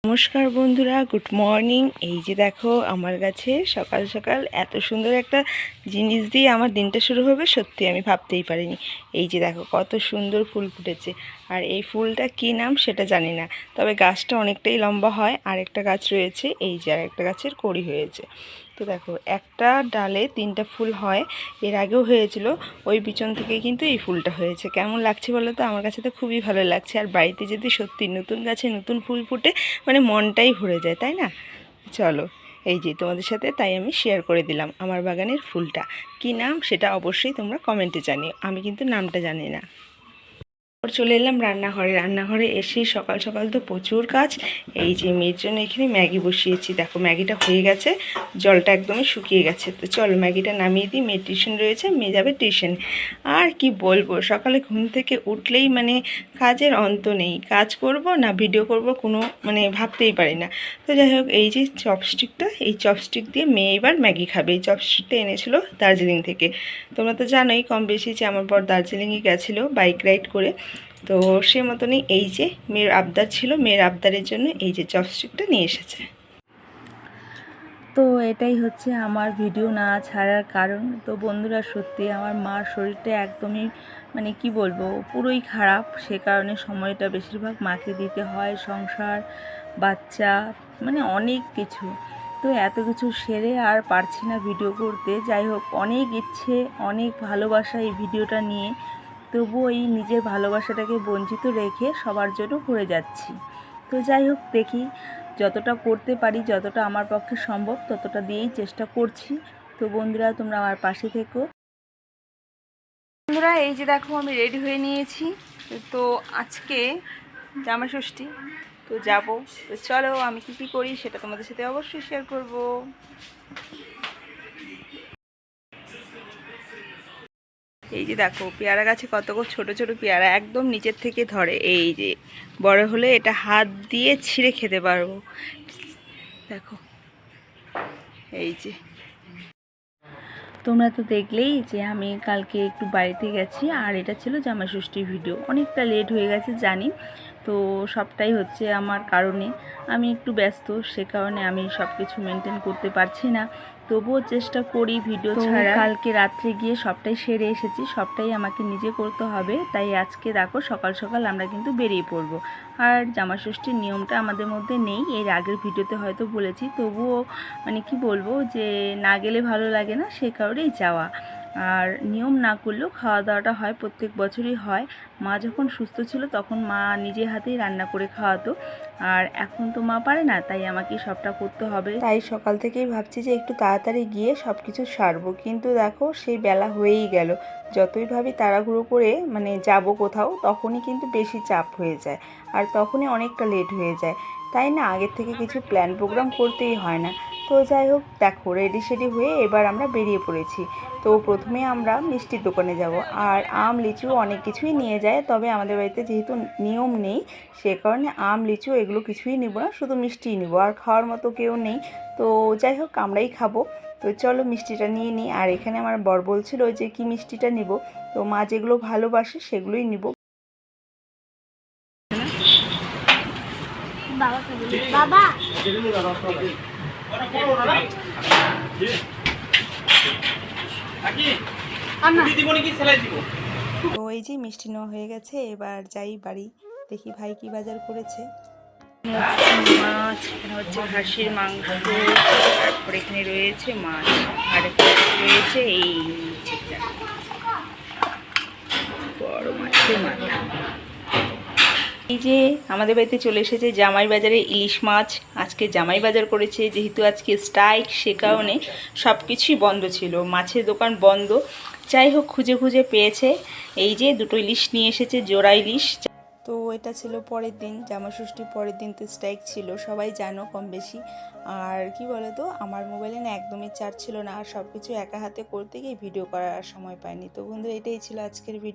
নমস্কার বন্ধুরা, good morning. এই যে দেখো আমার কাছে সকাল সকাল এত সুন্দর একটা জিনিস দিয়ে আমার দিনটা শুরু হবে, সত্যি আমি ভাবতেই পারিনি। এই যে দেখো কত সুন্দর ফুল ফুটেছে, আর এই ফুলটা কী নাম সেটা জানি না, তবে গাছটা অনেকটাই লম্বা হয়। আর একটা গাছ রয়েছে, এই যে আর একটা গাছের কড়ি হয়েছে। তো দেখো একটা ডালে 3টা ফুল হয়, এর আগেও হয়েছিল, ওই পিছন থেকে কিন্তু এই ফুলটা হয়েছে। কেমন লাগছে বলো তো? আমার কাছে তো খুবই ভালো লাগছে। আর বাড়িতে যদি সত্যি নতুন গাছে নতুন ফুল ফুটে, মানে মনটাই ভরে যায়, তাই না? চলো, এই যে তোমাদের সাথে তাই আমি শেয়ার করে দিলাম আমার বাগানের ফুলটা। কি নাম সেটা অবশ্যই তোমরা কমেন্টে জানিও, আমি কিন্তু নামটা জানি না। চলে এলাম রান্নাঘরে এসে সকাল সকাল তো প্রচুর কাজ। এই যে মেয়ের জন্য এখানে ম্যাগি বসিয়েছি, দেখো ম্যাগিটা হয়ে গেছে, জলটা একদমই শুকিয়ে গেছে। তো চলো ম্যাগিটা নামিয়ে দিই, মেয়ের টিউশন রয়েছে, মেয়ে যাবে টিউশন। আর কি বলবো, সকালে ঘুম থেকে উঠলেই মানে কাজের অন্ত নেই, কাজ করব না ভিডিও করব কোনো মানে ভাবতেই পারি না। তো যাই হোক, এই যে চপস্টিকটা, এই চপস্টিক দিয়ে মেয়ে এবার ম্যাগি খাবে। এই চপস্টিকটা এনেছিল দার্জিলিং থেকে। তোমরা তো জানোই কম বেশি যে আমার বর দার্জিলিংয়ে গেছিলো বাইক রাইড করে। তো সে মতনই এই যে মেয়ের আবদার ছিল, মেয়ের আবদারের জন্য এই যে চপস্টিকটা নিয়ে এসেছে। তো এটাই হচ্ছে আমার ভিডিও না ছাড়ার কারণ। তো বন্ধুরা, সত্যি আমার মার শরীরটা একদমই মানে কি বলবো, পুরোই খারাপ। সে কারণে সময়টা বেশিরভাগ মাকে দিতে হয়, সংসার, বাচ্চা, মানে অনেক কিছু। তো এত কিছু সেরে আর পারছি না ভিডিও করতে। যাই হোক, অনেক ইচ্ছে, অনেক ভালোবাসা এই ভিডিওটা নিয়ে, তবুও এই নিজের ভালোবাসাটাকে বঞ্চিত রেখে সবার জন্য করে যাচ্ছি। তো যাই হোক, দেখি যতটা করতে পারি, যতটা আমার পক্ষে সম্ভব ততটা দিয়েই চেষ্টা করছি। তো বন্ধুরা, তোমরা আমার পাশে থেকো। বন্ধুরা, এই যে দেখো আমি রেডি হয়ে নিয়েছি। তো আজকে জামা ষষ্ঠী, তো যাব। তো চলো আমি কী করি সেটা তোমাদের সাথে অবশ্যই শেয়ার করব। এই যে দেখো পেয়ারা গাছে কত ছোট ছোট পেয়ারা একদম নিচের থেকে ধরে। এই যে বড় হলে এটা হাত দিয়ে ছিঁড়ে খেতে পারবো। দেখো এই যে, তোমরা তো দেখলেই যে আমি কালকে একটু বাড়িতে গেছি, আর এটা ছিল জামাই ষষ্ঠীর ভিডিও। অনেকটা লেট হয়ে গেছে জানি, তো সবটাই হচ্ছে আমার কারণে। আমি একটু ব্যস্ত, সে কারণে আমি সব কিছু মেনটেন করতে পারছি না। তবুও চেষ্টা করি ভিডিও ছাড়া। কালকে রাত্রে গিয়ে সবটাই সেরে এসেছি, সবটাই আমাকে নিজে করতে হবে। তাই আজকে দেখো সকাল সকাল আমরা কিন্তু বেরিয়ে পড়ব। আর জামা ষষ্ঠীর নিয়মটা আমাদের মধ্যে নেই, এর আগের ভিডিওতে হয়তো বলেছি, তবুও মানে কি বলবো যে না গেলে ভালো লাগে না, সে কারণেই যাওয়া। আর নিয়ম না করলেও খাওয়া দাওয়াটা হয়, প্রত্যেক বছরই হয়। মা যখন সুস্থ ছিল তখন মা নিজে হাতেই রান্না করে খাওয়াতো, আর এখন তো মা পারে না, তাই আমাকে সবটা করতে হবে। তাই সকাল থেকেই ভাবছি যে একটু তাড়াতাড়ি গিয়ে সব কিছু সারবো, কিন্তু দেখো সেই বেলা হয়েই গেল। যতই ভাবি তাড়াহুড়ো করে মানে যাব কোথাও, তখনই কিন্তু বেশি চাপ হয়ে যায়, আর তখনই অনেকটা লেট হয়ে যায়। তাই না, আগের থেকে কিছু প্ল্যান প্রোগ্রাম করতেই হয় না। তো যাই হোক, দেখো রেডি সেডি হয়ে এবার আমরা বেরিয়ে পড়েছি। তো প্রথমে আমরা মিষ্টির দোকানে যাব, আর আম লিচু অনেক কিছুই নিয়ে যায়, তবে আমাদের বাড়িতে যেহেতু নিয়ম নেই, সে কারণে আম লিচু এগুলো কিছুই নিব না, শুধু মিষ্টিই নিব। আর খাওয়ার মতো কেউ নেই, তো যাই হোক আমরাই খাবো। তো চলো মিষ্টিটা নিয়ে নিই। আর এখানে আমার বর বলছিল যে কি মিষ্টিটা নিব, তো মা যেগুলো ভালোবাসে সেগুলোই নিব। বাবা তো এই যে মিষ্টি নেওয়া হয়ে গেছে, এবার যাই বাড়ি, দেখি ভাই কি বাজার করেছে। মাছ, এখানে হচ্ছে খাসির মাংস, তারপরে এখানে রয়েছে মাছ, আর রয়েছে এই বড় মাছের মাথা। এই যে আমাদের বাড়িতে চলে এসেছে জামাই বাজারে ইলিশ মাছ। আজকে জামাই বাজার করেছে, যেহেতু আজকে স্ট্রাইক, সে কারণে সব কিছুই বন্ধ ছিল, মাছের দোকান বন্ধ। যাই হোক খুঁজে খুঁজে পেয়েছে, এই যে দুটো ইলিশ নিয়ে এসেছে, জোড়া ইলিশ। তো এটা ছিল পরের দিন, জামা ষষ্ঠীর পরের দিন, তো স্ট্রাইক ছিল, সবাই জানো কম বেশি। আর কি বলো তো, আমার মোবাইলে না একদমই চার্জ ছিল না, আর সব কিছু একা হাতে করতে গিয়ে ভিডিও করার সময় পাইনি। তো বন্ধু, এটাই ছিল আজকের ভিডিও।